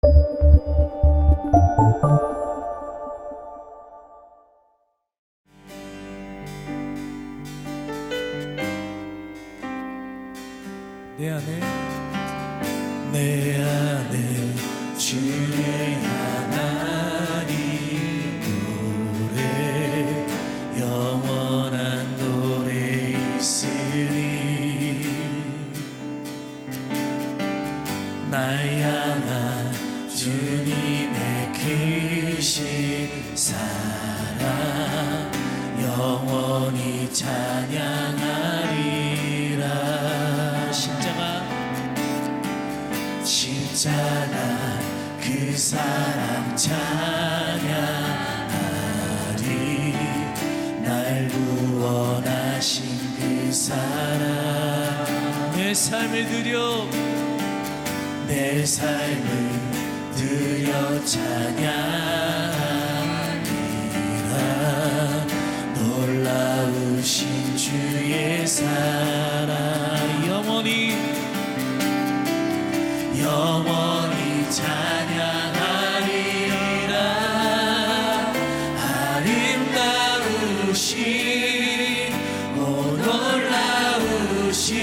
내 안에 주의 하나님 노래 영원한 노래 있으니 날 향한 주님의 크신 사랑 영원히 찬양하리라. 십자가 그 사랑 찬양하리. 날 구원하신 그 사랑 내 삶을 드려 찬양하리라. 놀라우신 주의 사랑 영원히 찬양하리라. 아름다우신 오 놀라우신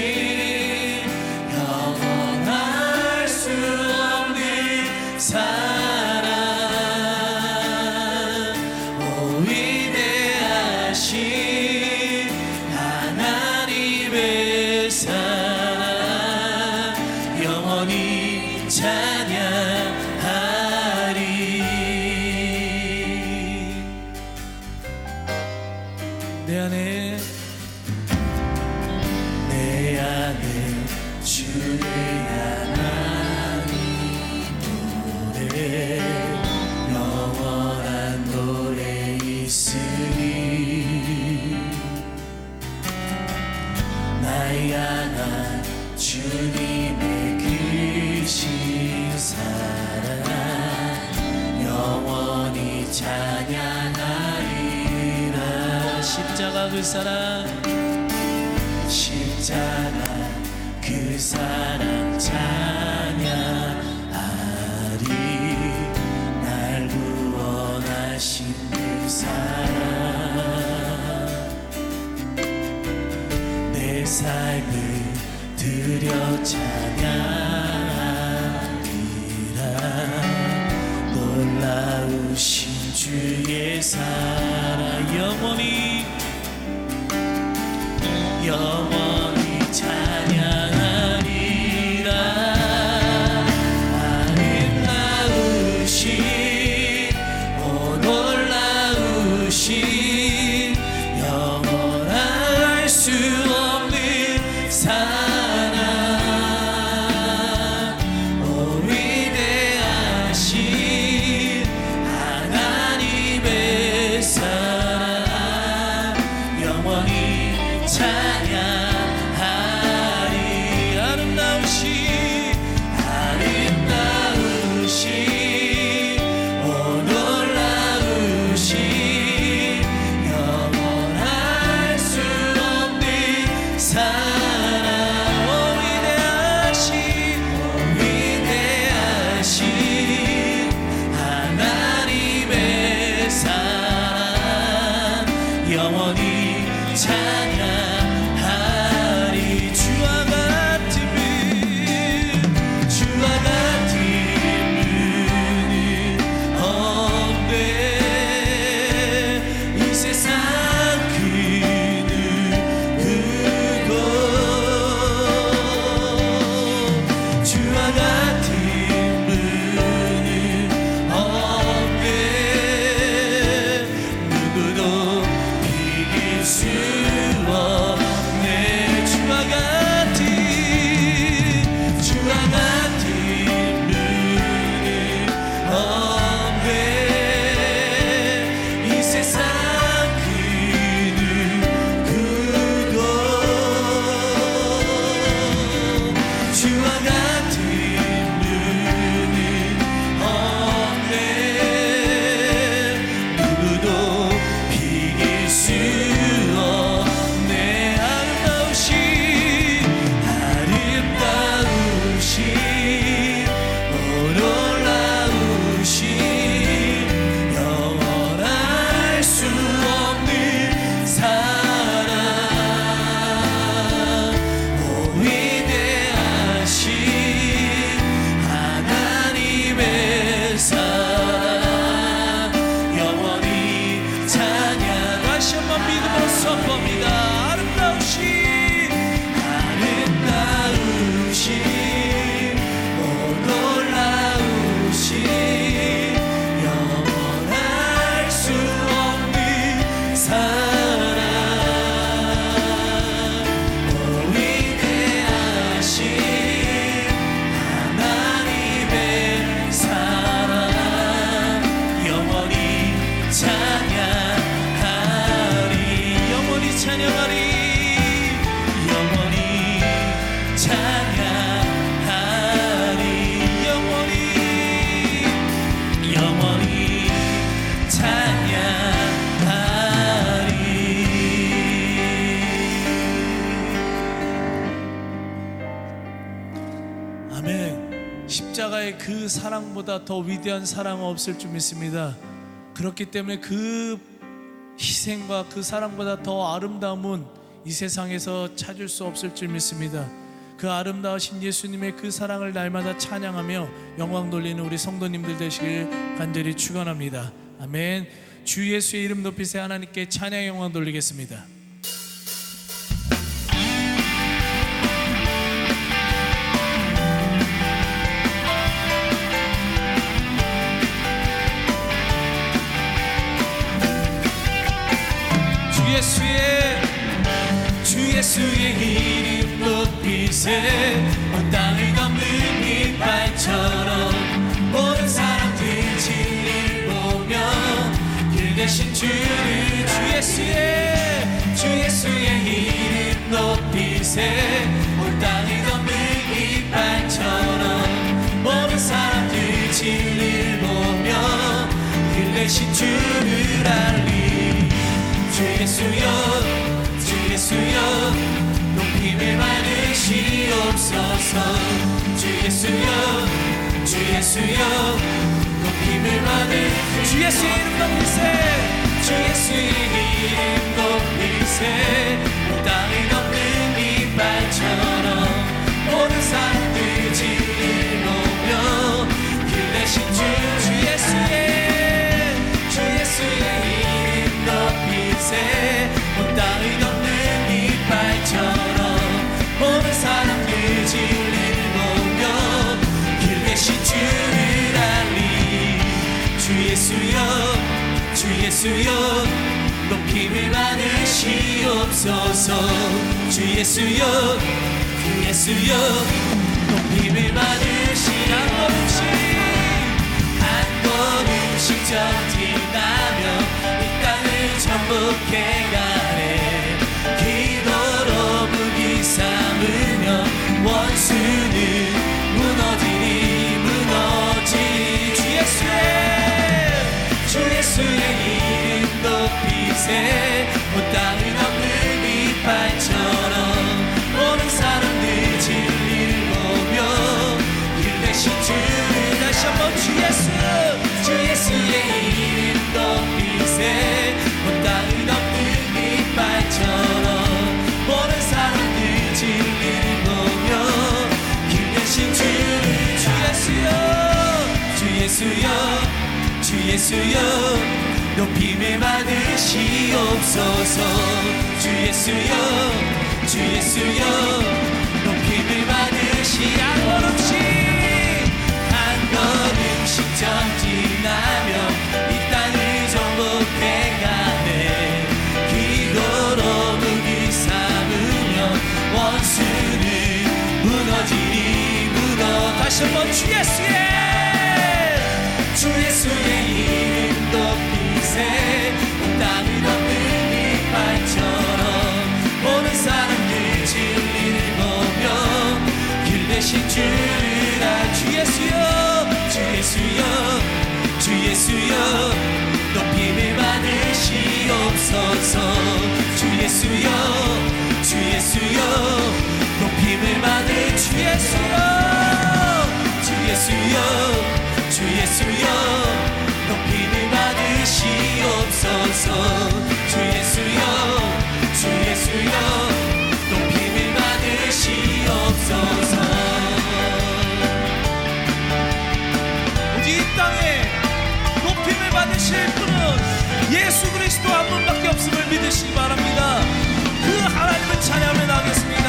영원할 수 없는 사랑 오 위대하신 하나님의 사랑 영원히 찬양하리. 내 안에 주의 하나님 노래 영원한 노래 있으니 날 향한 주님의 크신 사랑 영원히 찬양하리라. 십자가 그 사랑 찬양하리. 날 구원하신 그 사랑 내 삶을 드려 찬양하리라. 놀라우신 주의 사랑 영원히 찬양하리라. 아름다우신 오 놀라우신 영원할 수 없는 사랑 오 위대하신 하나님의 사랑 영원히 찬양 그 사랑보다 더 위대한 사랑은 없을 줄 믿습니다. 그렇기 때문에 그 희생과 그 사랑보다 더 아름다움은 이 세상에서 찾을 수 없을 줄 믿습니다. 그 아름다우신 예수님의 그 사랑을 날마다 찬양하며 영광 돌리는 우리 성도님들 되시길 간절히 축원합니다. 아멘. 주 예수의 이름 높이세. 하나님께 찬양 영광 돌리겠습니다. 주 예수의 이름 높이세. 온 땅을 덮는 깃발처럼 모든 사람들 진리를 보며 길 대신 주를 주 예수의 이름 높이세. 온 땅을 덮는 깃발처럼 모든 사람들 진리를 보며 길 대신 주를 알리. 주 예수여 높임을 받으시옵소서. 주 예수여 높임을 받으. 주 예수의 이름 높이세. 주 예수의 이름 높이세. 온 땅을 덮는 깃발처럼 모든 사람들 진리를 보며 길 대신 주 예수의 이름 높이세. 온 땅을 덮는 깃발처럼 모든 사람들 진리를 보며 길 대신 주를 알리. 주 예수여 높임을 받으시옵소서. 주 예수여 높임을 받으시. 한 걸음씩 전진하며 이 땅을 정복해가네. 기도로 무기 삼으며 원수는 무너지리. 주 예수의 이름 높이세. 온 땅을 덮는 깃발처럼 모든 사람들 진리를 보며 길 대신 주를. 다시 한번 주 예수의 이름 높이세. 온 땅을 덮는 깃발처럼 모든 사람들 진리를 보며 길 대신 주를. 주 예수여 높임을 받으시옵소서. 주 예수여 높임을 받으시. 한 걸음씩 전진하며 이 땅을 정복해가네. 기도로 무기 삼으며 원수는 무너지리. 다시 한번 주 예수의 이름 높이세. 온 땅을 덮는 깃발처럼 모든 사람들 진리를 보며 길 대신 주를 알. 주 예수여 높임을 받으시옵소서. 주 예수여 높임을 받으. 주 예수여 높임을 받으시옵소서. 주 예수여 높임을 받으시옵소서. 오직 이 땅에 높임을 받으실 분은 예수 그리스도 한 분밖에 없음을 믿으시기 바랍니다. 그 하나님을 찬양하며 나가겠습니다.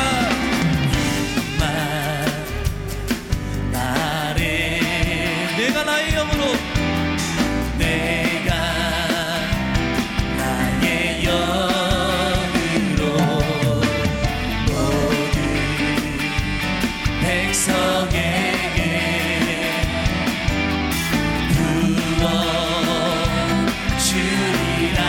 내가 나의 영으로 모든 백성에게 부어 주리라.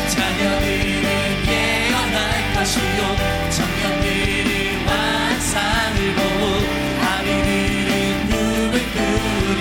자녀들은 예언할 것이요 청년들은 환상을 보고 아비들은 꿈을 꾸리.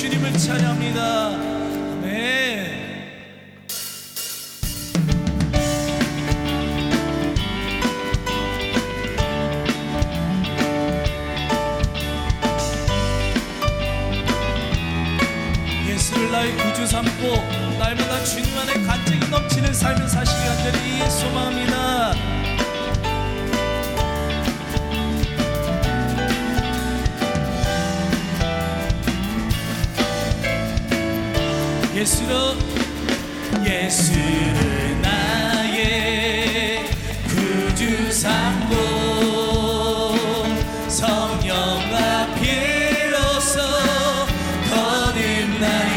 주님을 찬양합니다. 아멘. 예수를 나의 구주 삼고 날마다 주님 안에 간증이 넘치는 삶을 사시기 간절히 소망합니다. 예수를 나의 구주 삼고 성령과 피로써 거듭나니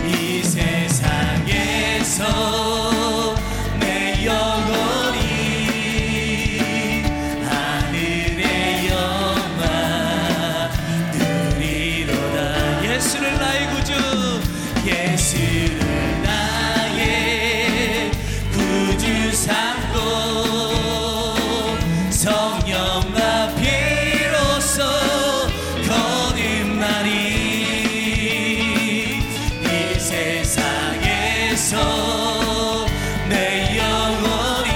이 세상에서 내 영혼이 하늘의 영광 누리로다. 예수를 나의 구주, 예수를 나의 구주 삼고 성령과 피로써 거듭나니 이 세상에서 내 영혼이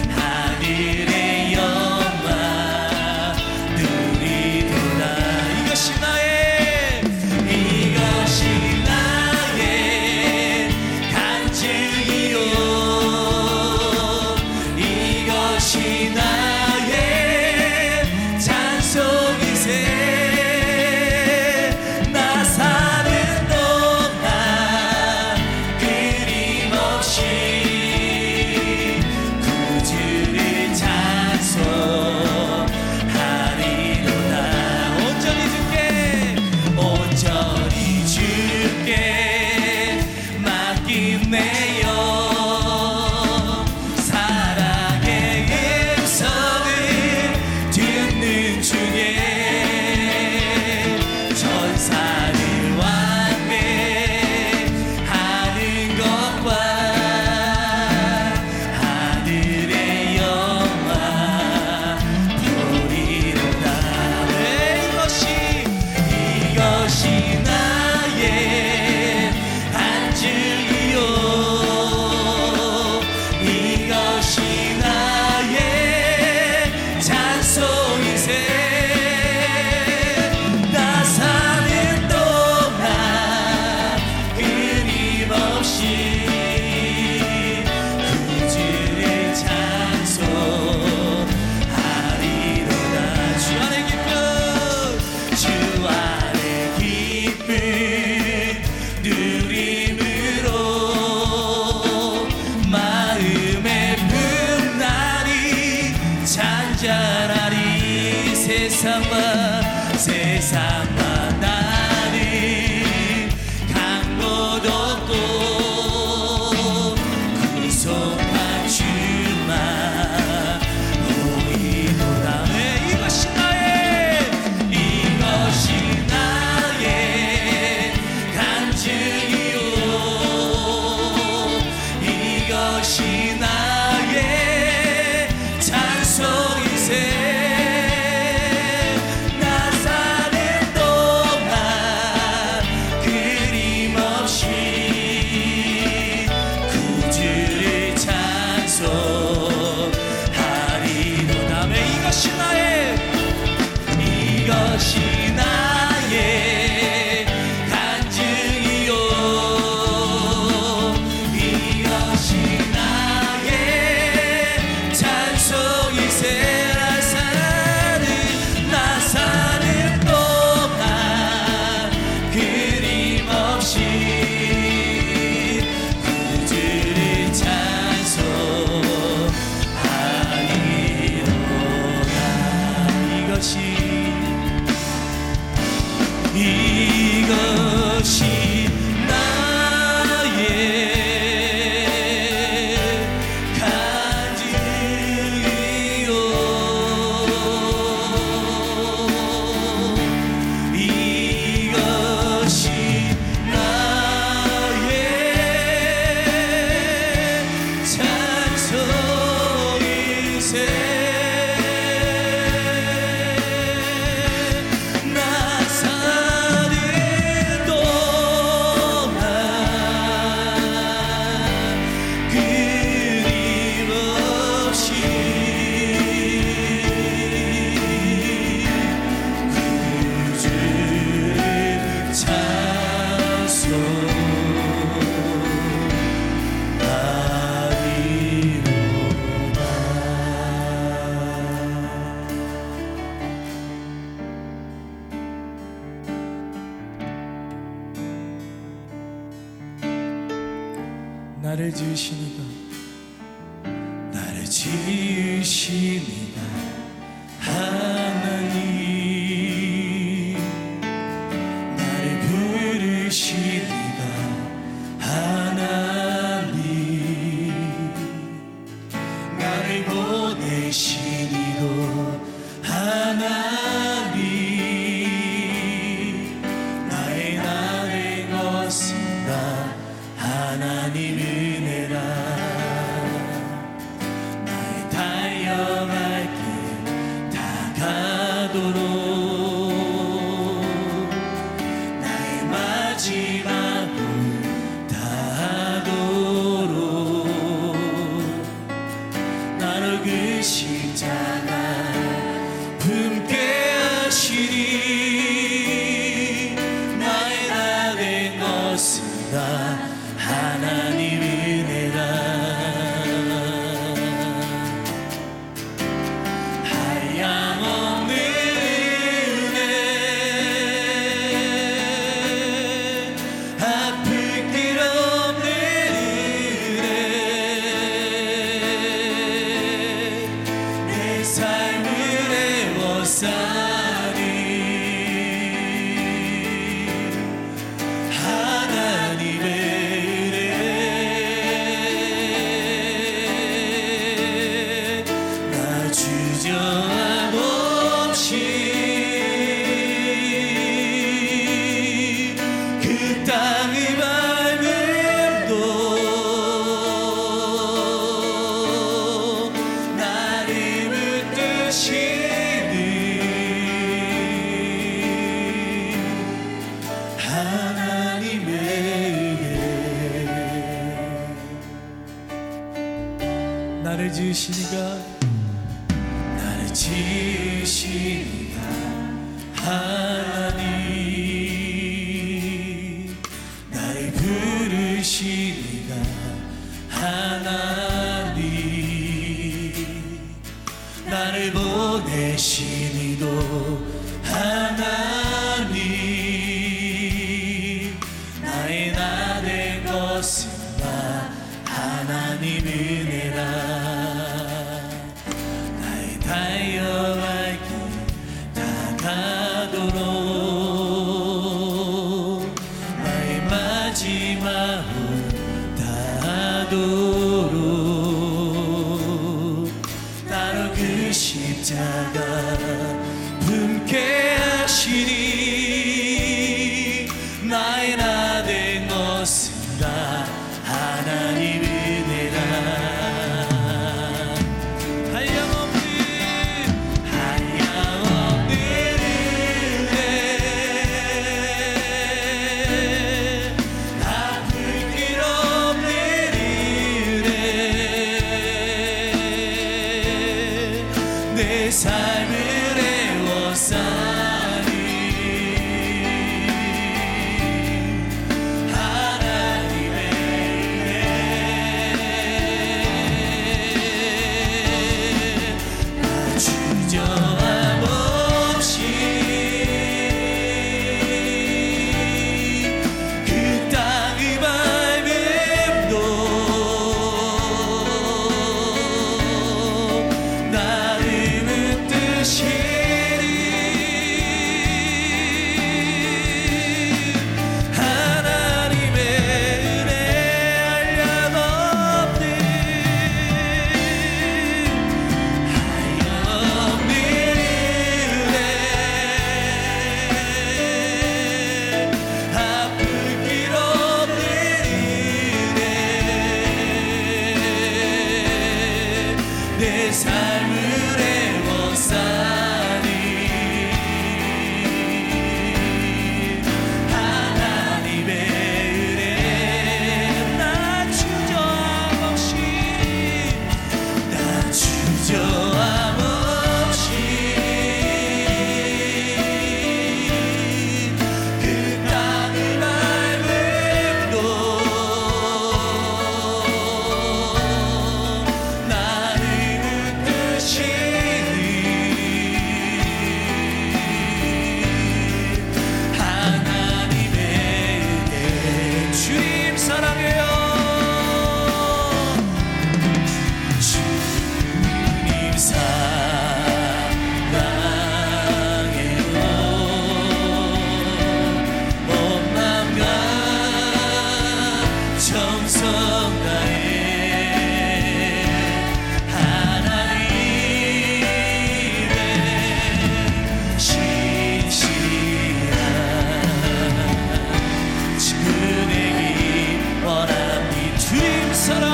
하늘의 영광 누리도다. 이것이 나의 간증이요, 이것이 나의 찬송이세. 나 사는 동안 끊임없이 구주를 찬송하리로다. 온전히 주께 맡기네요. 사랑의 음성을 듣는 중에 천사를 완배하는 것과 하늘의 영광 보리로다. 이것이 나의 간증이요, 이것이 나의 찬송이세. 나 사는 동안 끊임없이 구주를 찬송하리로다. 주 안의 기쁨, 주 안의 기쁨 누림으로 마음의 분난이 잔잔하리. 세상과 나는 강도 없고 구속한 주만 보이도다. 이것이 나의 간증이요, 이것이 나의 찬송이세. 나 사는 동안 끊임없이 구주를 찬송하리로다. 이것이 나의 간증이요, 이것이 나의 나를 지으시니가 나를 지으시니가 하나님, 나를 부르시니가 하나님, 나를 보내시니도 하나님, 나의 나의 것은 다 하나님 은혜라. 나의 달려갈 길 다가도록, 나의 마지막을 다하도록, 나로 그 십자가 품게 하시니, 나의 나 된 것은 다 하나님 은혜라. 한량없는 은혜, 아플 길 없는 은혜, 내 삶을 애워싸니 하나님의 은혜. 나 주저함 없이 그 땅을 밟음도 나를 붙드시는 하나님의 은혜. 나를 지으시니가 나를 지으시니가 하나님, 나를 부르시니가 하나님, 나를 보내시니도 하나님, 나의 나 된 것은 다 하나님 은혜라. 나의 달려갈 길 다가도록, 나의 마지막을 다하도록, 나로 그 십자가 품게 하시니, 나의 나 된 것은 다 하나님 은혜라. 한량없는 은혜, 아플 길 없는 은혜, 내 삶을 애워싸니 하나님의 은혜. 나 주저함 없이 그 땅을 밟음도 나를 붙드시니 하나님의 은혜. 한량없는 은혜, 아플 길 없는 은혜, 내 삶을 애워싸니 하나님의 은혜. 나 주저함 없이, 나 주저함 없이 그 땅을 밟음도 나를 붙드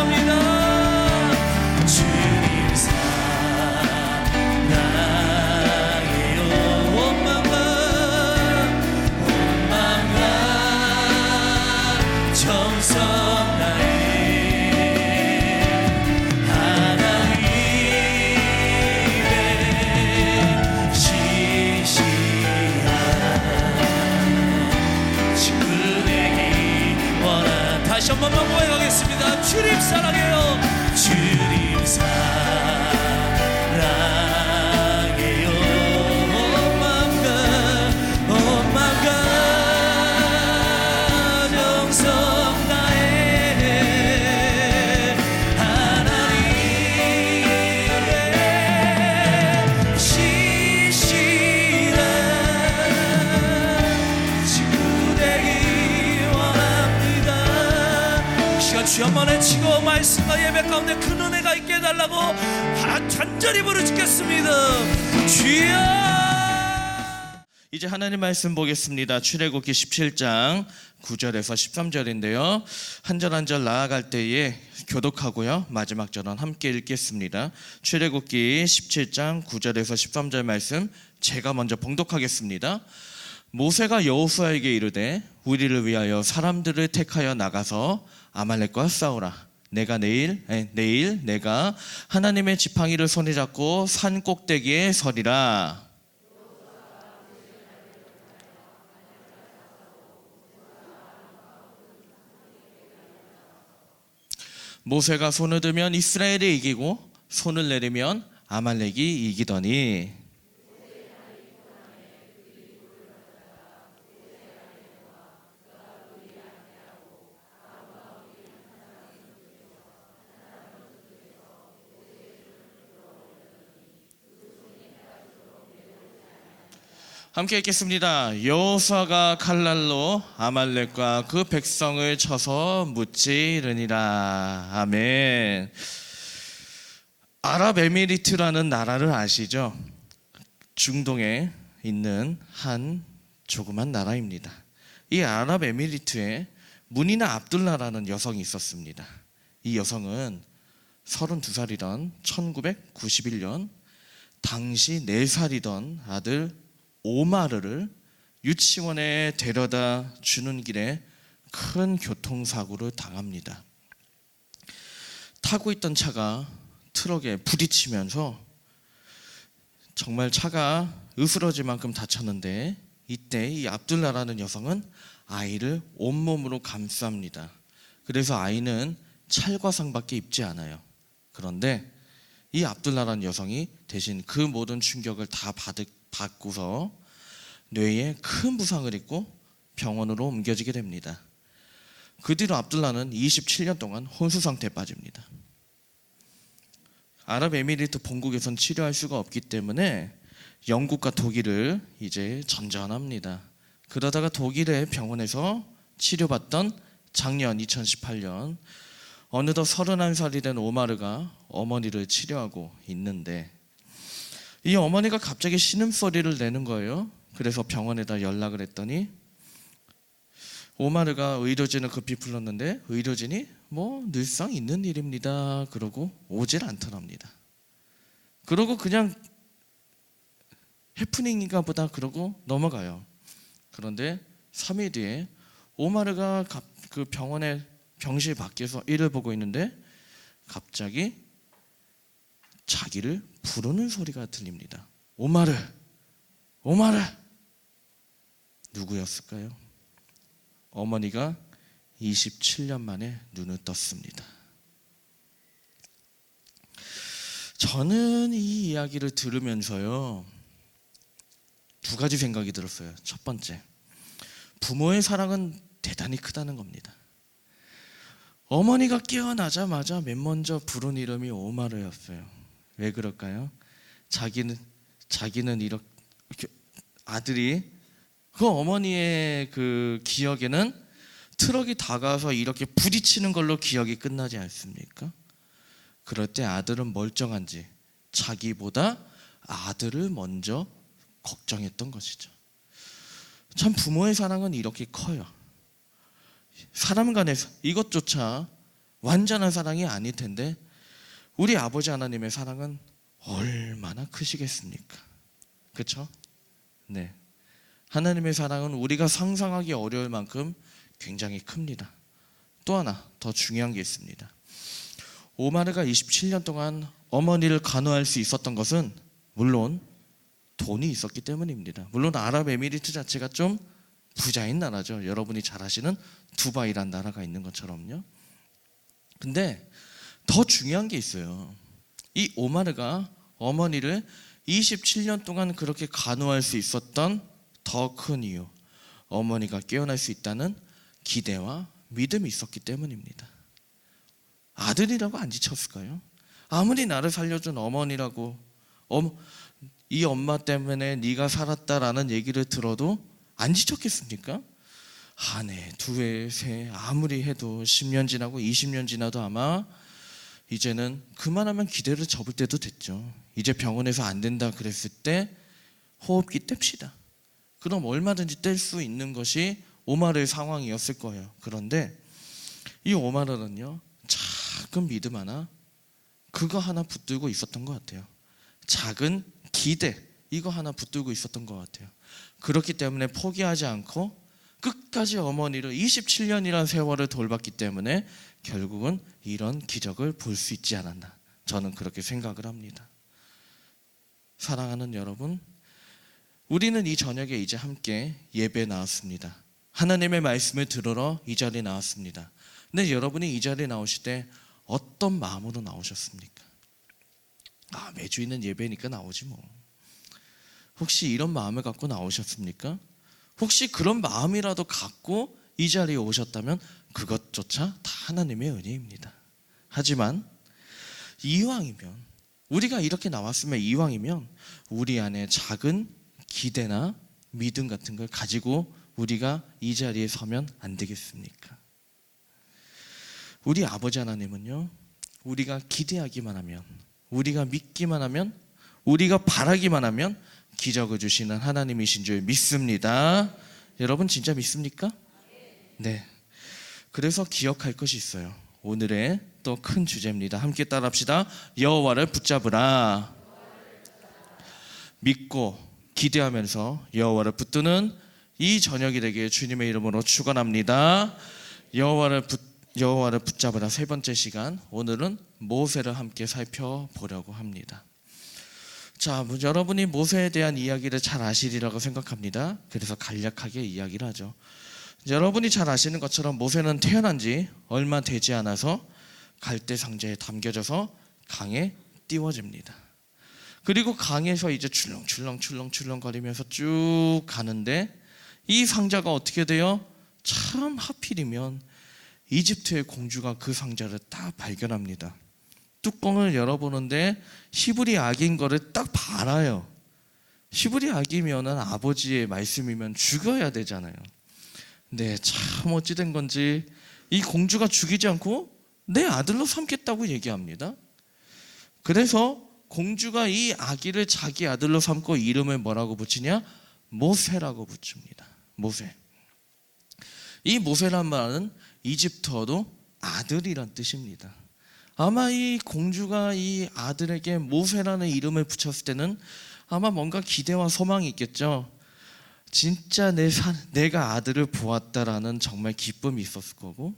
감사합니다. 주님 사랑해요. 온 마음과 정성 다해 하나님의 시시한 친구 되기 원하. 다시 한 번만 고백하겠습니다. 주님 사랑해요. 주님 사랑해요. 온 마음과 정성 다해 하나님의 시시한 친구 되기 원합니다. 이 시간 주여 한번 외치고 말씀과 예배 가운데 큰 은혜가 있게 해달라고 간절히 부르짖겠습니다. 주여. 이제 하나님 말씀 보겠습니다. 출애굽기 17장 9절에서 13절인데요. 한 절 한 절 나아갈 때에 교독하고요. 마지막 절은 함께 읽겠습니다. 출애굽기 17장 9절에서 13절 말씀 제가 먼저 봉독하겠습니다. 모세가 여호수아에게 이르되 우리를 위하여 사람들을 택하여 나가서 아말렉과 싸우라. 내일 내가 하나님의 지팡이를 손에 잡고 산 꼭대기에 서리라. 모세가 손을 들면 이스라엘이 이기고 손을 내리면 아말렉이 이기더니 함께 읽겠습니다. 여호수아가 칼날로 아말렉과 그 백성을 쳐서 무찌르니라. 아멘. 아랍에미리트라는 나라를 아시죠? 중동에 있는 한 조그만 나라입니다. 이 아랍에미리트에 문이나 압둘라라는 여성이 있었습니다. 이 여성은 32살이던 1991년 당시 4살이던 아들 오마르를 유치원에 데려다 주는 길에 큰 교통사고를 당합니다. 타고 있던 차가 트럭에 부딪히면서 정말 차가 으스러질 만큼 다쳤는데 이때 이 압둘라라는 여성은 아이를 온몸으로 감쌉니다. 그래서 아이는 찰과상밖에 입지 않아요. 그런데 이 압둘라라는 여성이 대신 그 모든 충격을 다 받고서 뇌에 큰 부상을 입고 병원으로 옮겨지게 됩니다. 그 뒤로 압둘라는 27년 동안 혼수 상태에 빠집니다. 아랍에미리트 본국에선 치료할 수가 없기 때문에 영국과 독일을 이제 전전합니다. 그러다가 독일의 병원에서 치료받던 작년 2018년 어느덧 31살이 된 오마르가 어머니를 치료하고 있는데 이 어머니가 갑자기 신음소리를 내는 거예요. 그래서 병원에다 연락을 했더니 오마르가 의료진을 급히 불렀는데 의료진이 늘상 있는 일입니다 그러고 오질 않더랍니다. 그러고 그냥 해프닝인가 보다 그러고 넘어가요. 그런데 3일 뒤에 오마르가 그 병원의 병실 밖에서 일을 보고 있는데 갑자기 자기를 부르는 소리가 들립니다. 오마르, 오마르. 누구였을까요? 어머니가 27년 만에 눈을 떴습니다. 저는 이 이야기를 들으면서요 2가지 생각이 들었어요. 첫 번째, 부모의 사랑은 대단히 크다는 겁니다. 어머니가 깨어나자마자 맨 먼저 부른 이름이 오마르였어요. 왜 그럴까요? 자기는 이렇게 아들이 그 어머니의 그 기억에는 트럭이 다가와서 이렇게 부딪히는 걸로 기억이 끝나지 않습니까? 그럴 때 아들은 멀쩡한지 자기보다 아들을 먼저 걱정했던 것이죠. 참 부모의 사랑은 이렇게 커요. 사람 간의 이것조차 완전한 사랑이 아닐 텐데 우리 아버지 하나님의 사랑은 얼마나 크시겠습니까? 그렇죠? 네. 하나님의 사랑은 우리가 상상하기 어려울 만큼 굉장히 큽니다. 또 하나 더 중요한 게 있습니다. 오마르가 27년 동안 어머니를 간호할 수 있었던 것은 물론 돈이 있었기 때문입니다. 물론 아랍에미리트 자체가 좀 부자인 나라죠. 여러분이 잘 아시는 두바이란 나라가 있는 것처럼요. 근데 더 중요한 게 있어요. 이 오마르가 어머니를 27년 동안 그렇게 간호할 수 있었던 더 큰 이유, 어머니가 깨어날 수 있다는 기대와 믿음이 있었기 때문입니다. 아들이라고 안 지쳤을까요? 아무리 나를 살려준 어머니라고 이 엄마 때문에 네가 살았다라는 얘기를 들어도 안 지쳤겠습니까? 한 해, 두 해, 세 해, 아무리 해도 10년 지나고 20년 지나도 아마 이제는 그만하면 기대를 접을 때도 됐죠. 이제 병원에서 안 된다 그랬을 때 호흡기 뗍시다. 그럼 얼마든지 뗄 수 있는 것이 오마르의 상황이었을 거예요. 그런데 이 오마르는요, 작은 믿음 하나, 그거 하나 붙들고 있었던 것 같아요. 작은 기대, 이거 하나 붙들고 있었던 것 같아요. 그렇기 때문에 포기하지 않고 끝까지 어머니를 27년이라는 세월을 돌봤기 때문에 결국은 이런 기적을 볼 수 있지 않았나, 저는 그렇게 생각을 합니다. 사랑하는 여러분, 우리는 이 저녁에 이제 함께 예배에 나왔습니다. 하나님의 말씀을 들으러 이 자리에 나왔습니다. 근데 여러분이 이 자리에 나오실 때 어떤 마음으로 나오셨습니까? 매주 있는 예배니까 나오지 뭐. 혹시 이런 마음을 갖고 나오셨습니까? 혹시 그런 마음이라도 갖고 이 자리에 오셨다면 그것조차 다 하나님의 은혜입니다. 하지만 이왕이면, 우리가 이렇게 나왔으면 이왕이면 우리 안에 작은 기대나 믿음 같은 걸 가지고 우리가 이 자리에 서면 안 되겠습니까? 우리 아버지 하나님은요, 우리가 기대하기만 하면, 우리가 믿기만 하면, 우리가 바라기만 하면 기적을 주시는 하나님이신 줄 믿습니다. 여러분 진짜 믿습니까? 네. 그래서 기억할 것이 있어요. 오늘의 또 큰 주제입니다. 함께 따라합시다. 여호와를 붙잡으라. 믿고 기대하면서 여호와를 붙드는 이 저녁이 되게 주님의 이름으로 축원합니다. 여호와를 붙잡으라 세 번째 시간, 오늘은 모세를 함께 살펴보려고 합니다. 자, 여러분이 모세에 대한 이야기를 잘 아시리라고 생각합니다. 그래서 간략하게 이야기를 하죠. 여러분이 잘 아시는 것처럼 모세는 태어난 지 얼마 되지 않아서 갈대 상자에 담겨져서 강에 띄워집니다. 그리고 강에서 이제 출렁출렁 거리면서 쭉 가는데 이 상자가 어떻게 돼요? 참 하필이면 이집트의 공주가 그 상자를 딱 발견합니다. 뚜껑을 열어보는데 히브리 악인 거를 딱 알아요. 히브리 악이면은 아버지의 말씀이면 죽여야 되잖아요. 네, 참 어찌된 건지 이 공주가 죽이지 않고 내 아들로 삼겠다고 얘기합니다. 그래서 공주가 이 아기를 자기 아들로 삼고 이름을 뭐라고 붙이냐? 모세라고 붙입니다. 모세. 이 모세란 말은 이집트어도 아들이란 뜻입니다. 아마 이 공주가 이 아들에게 모세라는 이름을 붙였을 때는 아마 뭔가 기대와 소망이 있겠죠. 진짜 내가 아들을 보았다라는 정말 기쁨이 있었을 거고,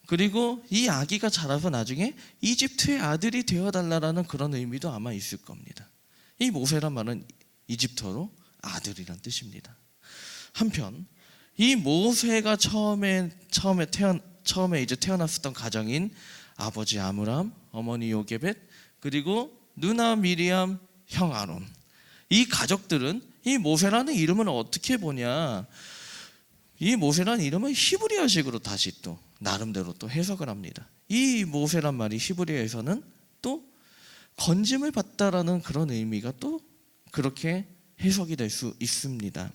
그리고 이 아기가 자라서 나중에 이집트의 아들이 되어달라는 그런 의미도 아마 있을 겁니다. 이 모세란 말은 이집트어로 아들이란 뜻입니다. 한편 이 모세가 처음에 이제 태어났었던 가정인 아버지 아므람, 어머니 요게벳, 그리고 누나 미리암, 형 아론, 이 가족들은 이 모세라는 이름을 어떻게 보냐? 이 모세라는 이름은 히브리어식으로 다시 또 나름대로 또 해석을 합니다. 이 모세란 말이 히브리어에서는 또 건짐을 받다라는 그런 의미가 또 그렇게 해석이 될 수 있습니다.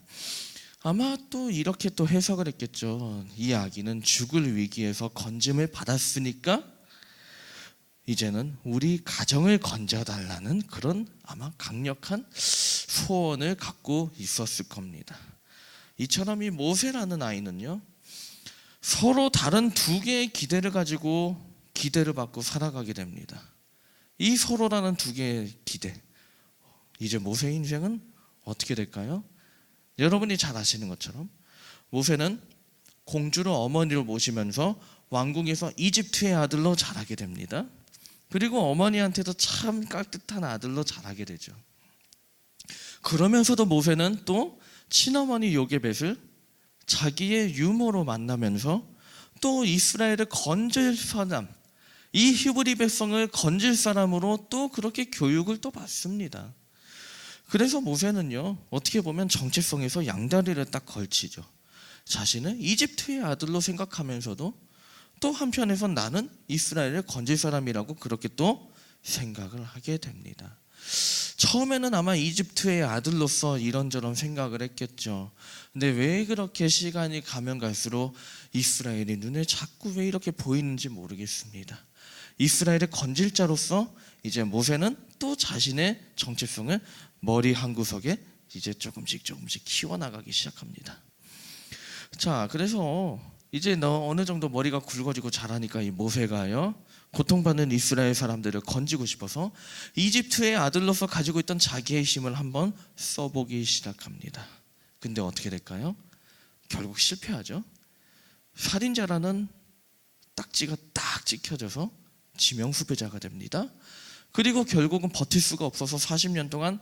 아마 또 이렇게 또 해석을 했겠죠. 이 아기는 죽을 위기에서 건짐을 받았으니까 이제는 우리 가정을 건져달라는 그런 아마 강력한 소원을 갖고 있었을 겁니다. 이처럼 이 모세라는 아이는요, 서로 다른 두 개의 기대를 가지고 기대를 받고 살아가게 됩니다. 이 서로라는 두 개의 기대. 이제 모세의 인생은 어떻게 될까요? 여러분이 잘 아시는 것처럼 모세는 공주로 어머니를 모시면서 왕궁에서 이집트의 아들로 자라게 됩니다. 그리고 어머니한테도 참 깍듯한 아들로 자라게 되죠. 그러면서도 모세는 또 친어머니 요게벳을 자기의 유모로 만나면서 또 이스라엘을 건질 사람, 이 히브리 백성을 건질 사람으로 또 그렇게 교육을 또 받습니다. 그래서 모세는요, 어떻게 보면 정체성에서 양다리를 딱 걸치죠. 자신은 이집트의 아들로 생각하면서도 또 한편에서 나는 이스라엘을 건질 사람이라고 그렇게 또 생각을 하게 됩니다. 처음에는 아마 이집트의 아들로서 이런저런 생각을 했겠죠. 근데 왜 그렇게 시간이 가면 갈수록 이스라엘이 눈에 자꾸 왜 이렇게 보이는지 모르겠습니다. 이스라엘의 건질자로서 이제 모세는 또 자신의 정체성을 머리 한 구석에 이제 조금씩 키워나가기 시작합니다. 자, 그래서 이제 어느 정도 머리가 굵어지고 자라니까 이 모세가요, 고통받는 이스라엘 사람들을 건지고 싶어서 이집트의 아들로서 가지고 있던 자기의 힘을 한번 써보기 시작합니다. 근데 어떻게 될까요? 결국 실패하죠. 살인자라는 딱지가 딱 찍혀져서 지명수배자가 됩니다. 그리고 결국은 버틸 수가 없어서 40년 동안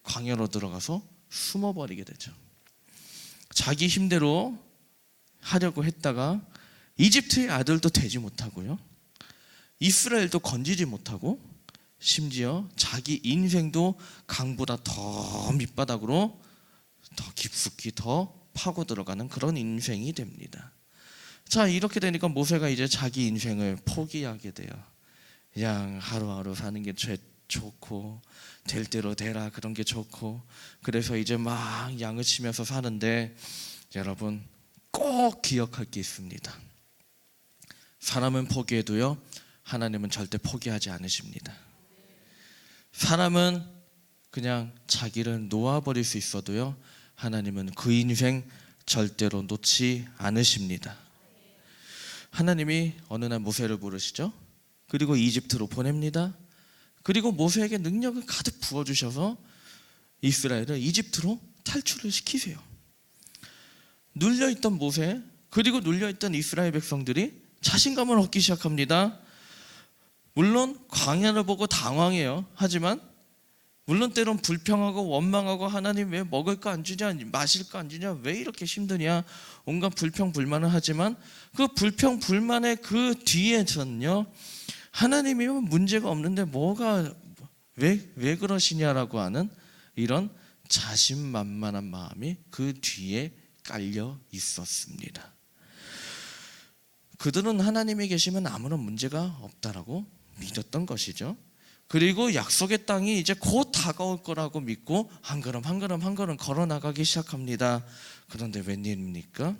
광야로 들어가서 숨어버리게 되죠. 자기 힘대로 하려고 했다가 이집트의 아들도 되지 못하고요, 이스라엘도 건지지 못하고 심지어 자기 인생도 강보다 더 밑바닥으로 더 깊숙이 더 파고 들어가는 그런 인생이 됩니다. 자, 이렇게 되니까 모세가 이제 자기 인생을 포기하게 돼요. 그냥 하루하루 사는 게 좋고 될 대로 되라, 그런 게 좋고, 그래서 이제 막 양을 치면서 사는데, 여러분 꼭 기억할 게 있습니다. 사람은 포기해도요, 하나님은 절대 포기하지 않으십니다. 사람은 그냥 자기를 놓아버릴 수 있어도요, 하나님은 그 인생 절대로 놓지 않으십니다. 하나님이 어느 날 모세를 부르시죠. 그리고 이집트로 보냅니다. 그리고 모세에게 능력을 가득 부어주셔서 이스라엘을 이집트로 탈출을 시키세요. 눌려있던 모세, 그리고 눌려있던 이스라엘 백성들이 자신감을 얻기 시작합니다. 물론 광야를 보고 당황해요. 하지만 물론 때론 불평하고 원망하고, 하나님 왜 먹을 거 안 주냐, 마실 거 안 주냐, 왜 이렇게 힘드냐, 온갖 불평 불만을 하지만 그 불평 불만의 그 뒤에서는요, 하나님이면 문제가 없는데 뭐가 왜 그러시냐라고 하는 이런 자신만만한 마음이 그 뒤에 깔려 있었습니다. 그들은 하나님이 계시면 아무런 문제가 없다라고 믿었던 것이죠. 그리고 약속의 땅이 이제 곧 다가올 거라고 믿고 한 걸음 걸어 나가기 시작합니다. 그런데 웬일입니까?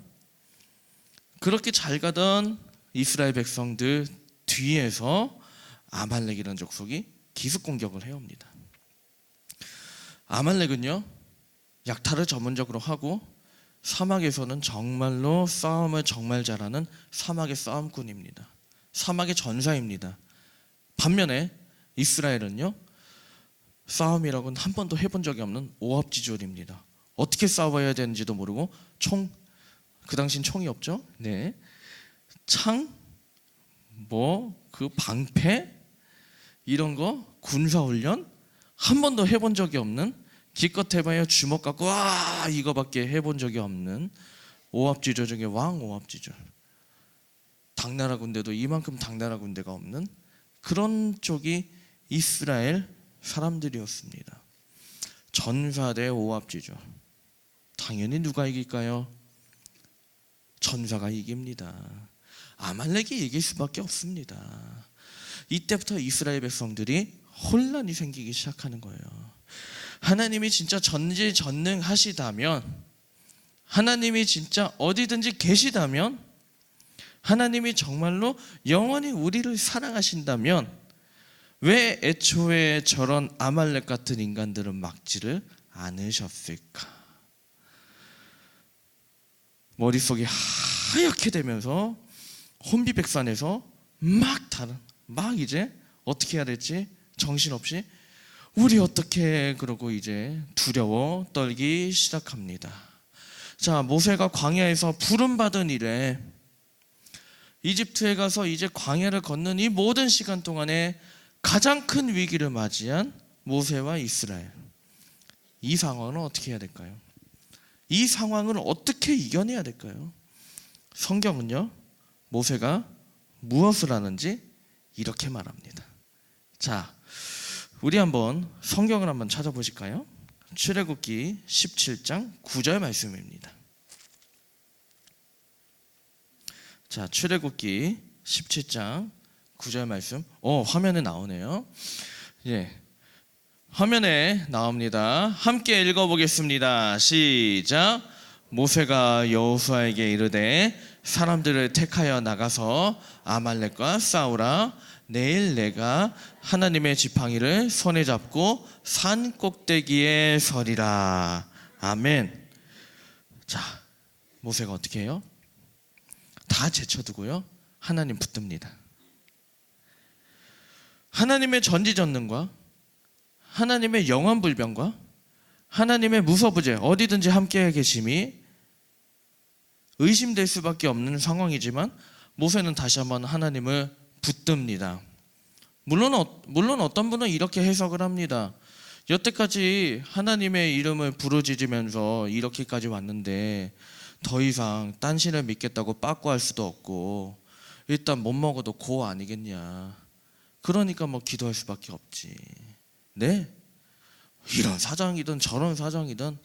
그렇게 잘 가던 이스라엘 백성들 뒤에서 아말렉이라는 족속이 기습 공격을 해옵니다. 아말렉은요, 약탈을 전문적으로 하고 사막에서는 정말로 싸움을 정말 잘하는 사막의 싸움꾼입니다. 사막의 전사입니다. 반면에 이스라엘은요, 싸움이라고는 한 번도 해본 적이 없는 오합지졸입니다. 어떻게 싸워야 되는지도 모르고 그 당시엔 총이 없죠. 네, 창, 그 방패 이런 거 군사훈련 한 번도 해본 적이 없는, 기껏 해봐야 주먹 갖고 와 이거밖에 해본 적이 없는 오합지졸 중에 왕 오합지졸. 당나라 군대도 이만큼 당나라 군대가 없는 그런 쪽이 이스라엘 사람들이었습니다. 전사 대 오합지졸. 당연히 누가 이길까요? 전사가 이깁니다. 아말렉이 이길 수밖에 없습니다. 이때부터 이스라엘 백성들이 혼란이 생기기 시작하는 거예요. 하나님이 진짜 전지전능하시다면, 하나님이 진짜 어디든지 계시다면, 하나님이 정말로 영원히 우리를 사랑하신다면 왜 애초에 저런 아말렉 같은 인간들은 막지를 않으셨을까? 머릿속이 하얗게 되면서 혼비백산해서 막 이제 어떻게 해야 될지 정신없이 우리 어떻게 그러고 이제 두려워 떨기 시작합니다. 자, 모세가 광야에서 부름받은 이래 이집트에 가서 이제 광야를 걷는 이 모든 시간 동안에 가장 큰 위기를 맞이한 모세와 이스라엘. 이 상황은 어떻게 해야 될까요? 이 상황을 어떻게 이겨내야 될까요? 성경은요, 모세가 무엇을 하는지 이렇게 말합니다. 자, 우리 한번 성경을 한번 찾아보실까요? 출애굽기 17장 9절 말씀입니다. 자, 출애굽기 17장 9절 말씀. 화면에 나오네요. 예. 화면에 나옵니다. 함께 읽어보겠습니다. 시작. 모세가 여호수아에게 이르되 사람들을 택하여 나가서 아말렉과 싸우라. 내일 내가 하나님의 지팡이를 손에 잡고 산 꼭대기에 서리라. 아멘. 자, 모세가 어떻게 해요? 다 제쳐두고요, 하나님 붙듭니다. 하나님의 전지전능과 하나님의 영원불변과 하나님의 무서부재 어디든지 함께 계심이 의심될 수밖에 없는 상황이지만 모세는 다시 한번 하나님을 붙듭니다. 물론 어떤 분은 이렇게 해석을 합니다. 여태까지 하나님의 이름을 부르짖으면서 이렇게까지 왔는데 더 이상 딴 신을 믿겠다고 빠꾸할 수도 없고 일단 못 먹어도 고 아니겠냐. 그러니까 뭐 기도할 수밖에 없지. 네? 이런 사정이든 저런 사정이든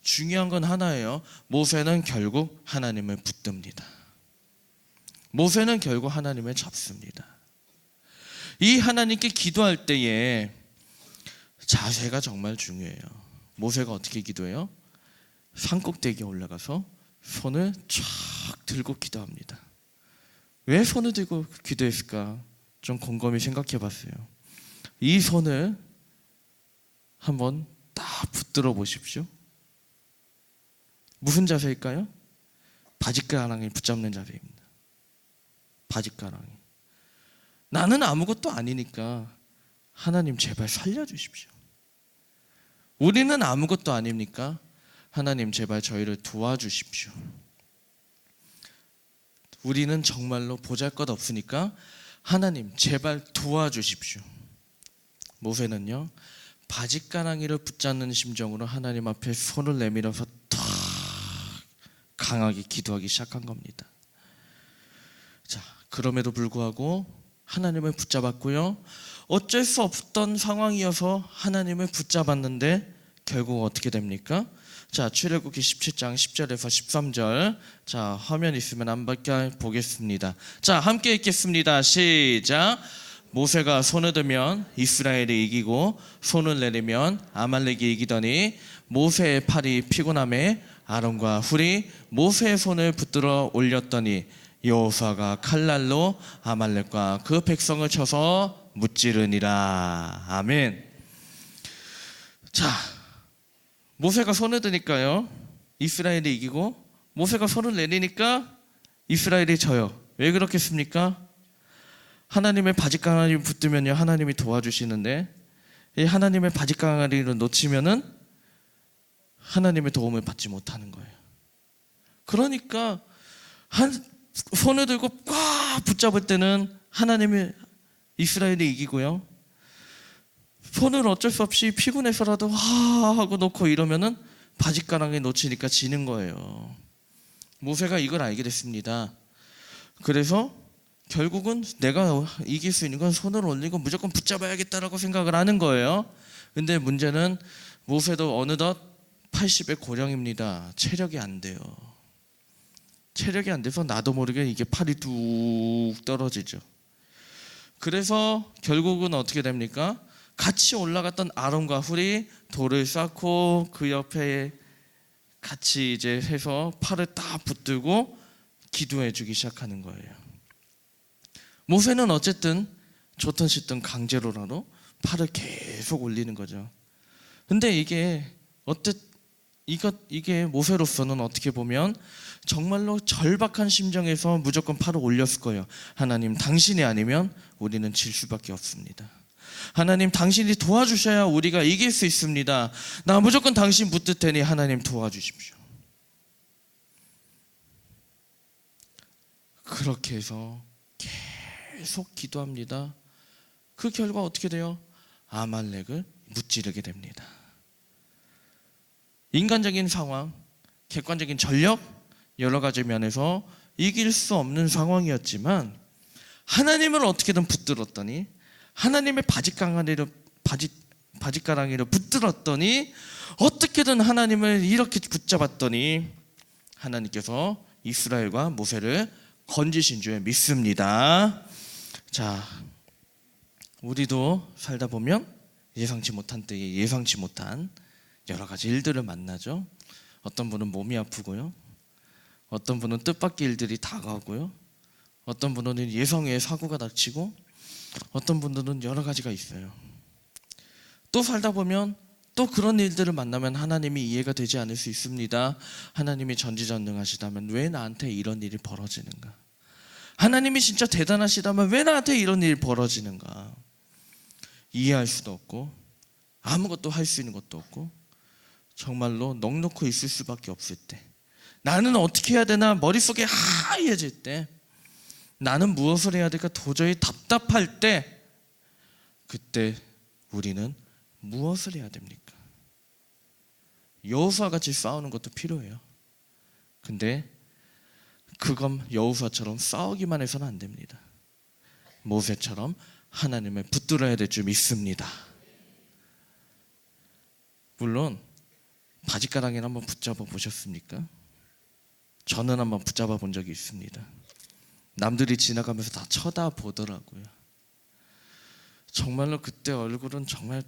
중요한 건 하나예요. 모세는 결국 하나님을 붙듭니다. 모세는 결국 하나님을 잡습니다. 이 하나님께 기도할 때에 자세가 정말 중요해요. 모세가 어떻게 기도해요? 산꼭대기에 올라가서 손을 쫙 들고 기도합니다. 왜 손을 들고 기도했을까? 좀 곰곰이 생각해 봤어요. 이 손을 한번 딱 붙들어 보십시오. 무슨 자세일까요? 바짓가랑이 붙잡는 자세입니다. 바짓가랑이. 나는 아무것도 아니니까 하나님 제발 살려주십시오. 우리는 아무것도 아닙니까? 하나님 제발 저희를 도와주십시오. 우리는 정말로 보잘것없으니까 하나님 제발 도와주십시오. 모세는요, 바짓가랑이를 붙잡는 심정으로 하나님 앞에 손을 내밀어서 탁 강하게 기도하기 시작한 겁니다. 자, 그럼에도 불구하고 하나님을 붙잡았고요, 어쩔 수 없던 상황이어서 하나님을 붙잡았는데 결국 어떻게 됩니까? 자, 출애굽기 17장 10절에서 13절. 자, 화면 있으면 한번 보겠습니다. 자, 함께 읽겠습니다. 시작. 모세가 손을 들면 이스라엘이 이기고 손을 내리면 아말렉이 이기더니 모세의 팔이 피곤함에 아론과 훌이 모세의 손을 붙들어 올렸더니 여호수아가 칼날로 아말렉과 그 백성을 쳐서 무찌르니라. 아멘. 자, 모세가 손을 드니까요, 이스라엘이 이기고 모세가 손을 내리니까 이스라엘이 져요. 왜 그렇겠습니까? 하나님의 바짓가랑이를 붙들면요, 하나님이 도와주시는데 이 하나님의 바짓가랑이를 놓치면은 하나님의 도움을 받지 못하는 거예요. 그러니까 손을 들고 꽉 붙잡을 때는 하나님의 이스라엘이 이기고요, 손을 어쩔 수 없이 피곤해서라도 하고 놓고 이러면은 바짓가랑이 놓치니까 지는 거예요. 모세가 이걸 알게 됐습니다. 그래서 결국은 내가 이길 수 있는 건 손을 올리고 무조건 붙잡아야겠다라고 생각을 하는 거예요. 근데 문제는 모세도 어느덧 80의 고령입니다. 체력이 안 돼요. 체력이 안 돼서 나도 모르게 이게 팔이 뚝 떨어지죠. 그래서 결국은 어떻게 됩니까? 같이 올라갔던 아론과 훌이 돌을 쌓고 그 옆에 같이 이제 해서 팔을 딱 붙들고 기도해 주기 시작하는 거예요. 모세는 어쨌든 좋든 싫든 강제로라도 팔을 계속 올리는 거죠. 근데 이게 모세로서는 어떻게 보면 정말로 절박한 심정에서 무조건 팔을 올렸을 거예요. 하나님, 당신이 아니면 우리는 질 수밖에 없습니다. 하나님, 당신이 도와주셔야 우리가 이길 수 있습니다. 나 무조건 당신 붙들 테니 하나님 도와주십시오. 그렇게 해서 계속 기도합니다. 그 결과 어떻게 돼요? 아말렉을 무찌르게 됩니다. 인간적인 상황, 객관적인 전력, 여러 가지 면에서 이길 수 없는 상황이었지만 하나님을 어떻게든 붙들었더니, 하나님의 바짓가랑이를 붙들었더니, 어떻게든 하나님을 이렇게 붙잡았더니 하나님께서 이스라엘과 모세를 건지신 줄 믿습니다. 자, 우리도 살다 보면 예상치 못한 때에 예상치 못한 여러 가지 일들을 만나죠. 어떤 분은 몸이 아프고요, 어떤 분은 뜻밖의 일들이 다가오고요, 어떤 분은 예상외의 사고가 닥치고, 어떤 분들은 여러 가지가 있어요. 또 살다 보면 또 그런 일들을 만나면 하나님이 이해가 되지 않을 수 있습니다. 하나님이 전지전능하시다면 왜 나한테 이런 일이 벌어지는가? 하나님이 진짜 대단하시다면 왜 나한테 이런 일이 벌어지는가? 이해할 수도 없고 아무것도 할 수 있는 것도 없고 정말로 넋놓고 있을 수밖에 없을 때, 나는 어떻게 해야 되나 머릿속에 하얘질 때, 나는 무엇을 해야 될까 도저히 답답할 때, 그때 우리는 무엇을 해야 됩니까? 여호수아 같이 싸우는 것도 필요해요. 근데 그건 여호수아처럼 싸우기만 해서는 안 됩니다. 모세처럼 하나님을 붙들어야 될 줄 믿습니다. 물론 바짓가랑이를 한번 붙잡아 보셨습니까? 저는 한번 붙잡아 본 적이 있습니다. 남들이 지나가면서 다 쳐다보더라고요. 정말로 그때 얼굴은 정말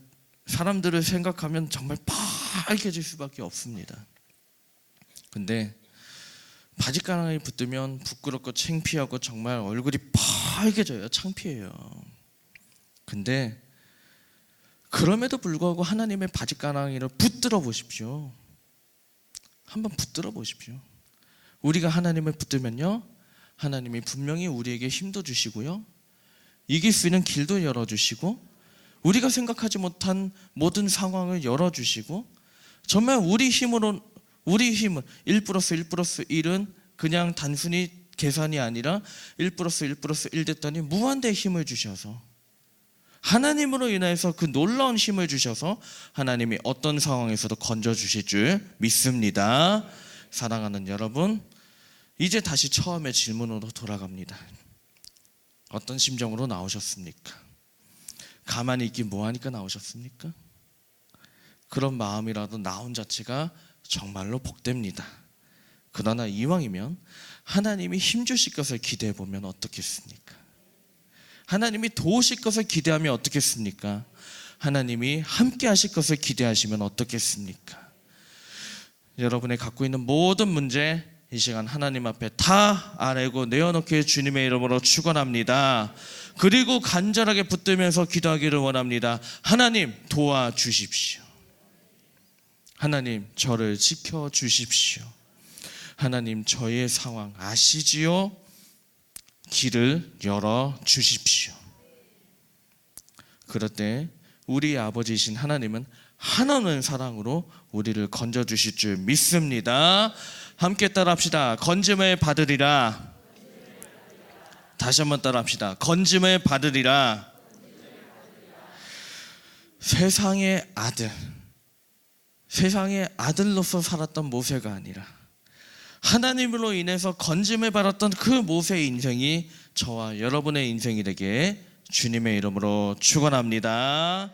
사람들을 생각하면 정말 빨개질 수밖에 없습니다. 근데 바짓가랑이 붙으면 부끄럽고 창피하고 정말 얼굴이 빨개져요. 창피해요. 근데 그럼에도 불구하고 하나님의 바짓가랑이를 붙들어 보십시오. 한번 붙들어 보십시오. 우리가 하나님을 붙들면요, 하나님이 분명히 우리에게 힘도 주시고요, 이길 수 있는 길도 열어주시고, 우리가 생각하지 못한 모든 상황을 열어주시고, 정말 우리 힘은 1+1+1은 그냥 단순히 계산이 아니라 1+1+1 됐더니 무한대의 힘을 주셔서, 하나님으로 인해서 그 놀라운 힘을 주셔서 하나님이 어떤 상황에서도 건져주실 줄 믿습니다. 사랑하는 여러분, 이제 다시 처음의 질문으로 돌아갑니다. 어떤 심정으로 나오셨습니까? 가만히 있기 뭐하니까 나오셨습니까? 그런 마음이라도 나온 자체가 정말로 복됩니다. 그러나 이왕이면 하나님이 힘주실 것을 기대해보면 어떻겠습니까? 하나님이 도우실 것을 기대하면 어떻겠습니까? 하나님이 함께 하실 것을 기대하시면 어떻겠습니까? 여러분의 갖고 있는 모든 문제 이 시간 하나님 앞에 다 아뢰고 내어놓기를 주님의 이름으로 축원합니다. 그리고 간절하게 붙들면서 기도하기를 원합니다. 하나님 도와주십시오. 하나님 저를 지켜주십시오. 하나님 저의 상황 아시지요? 길을 열어주십시오. 그럴 때 우리 아버지이신 하나님은 한없는 사랑으로 우리를 건져주실 줄 믿습니다. 함께 따라합시다. 건짐을 받으리라. 다시 한번 따라합시다. 건짐을 받으리라. 세상의 아들로서 살았던 모세가 아니라 하나님으로 인해서 건짐을 받았던 그 모세의 인생이 저와 여러분의 인생이 되게 주님의 이름으로 축원합니다.